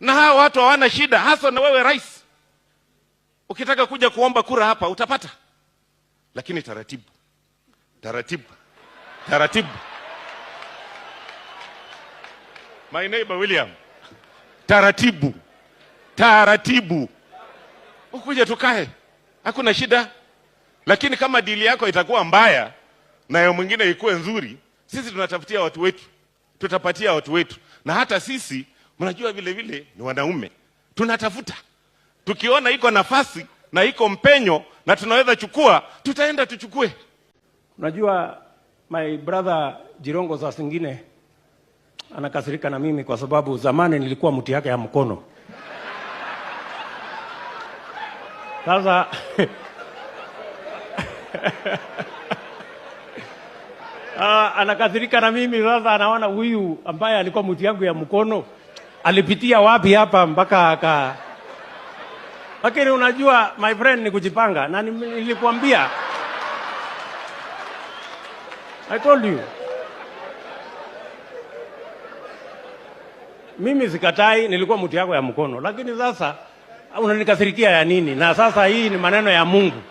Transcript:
Na hawa watu hawana shida, hasa na wewe rais. Ukitaka kuja kuomba kura hapa utapata. Lakini taratibu. Taratibu. Taratibu. My neighbor William. Taratibu. Taratibu. Ukuje tukae. Hakuna shida. Lakini kama dili yako itakuwa mbaya na ya mwingine ikuwe nzuri, sisi tunatafutia watu wetu. Tutapatia watu wetu. Na hata sisi, mnajua vile vile ni wanaume. Tunatafuta. Tukiona iko nafasi na iko mpenyo na tunaweza chukua, tutaenda tuchukue. Unajua my brother Jirongo saa zingine anakasirika na mimi kwa sababu zamani nilikuwa mti yake ya mkono. Sasa anakasirika na mimi sasa, anaona huyu ambaye alikuwa mti yangu ya mkono alipitia wapi hapa mpaka aka. Lakini unajua my friend, ni kujipanga, na nilikwambia, I told you, mimi sikatai nilikuwa mti yako ya mkono, lakini sasa unanikasirikia ya nini? Na sasa hii ni maneno ya Mungu.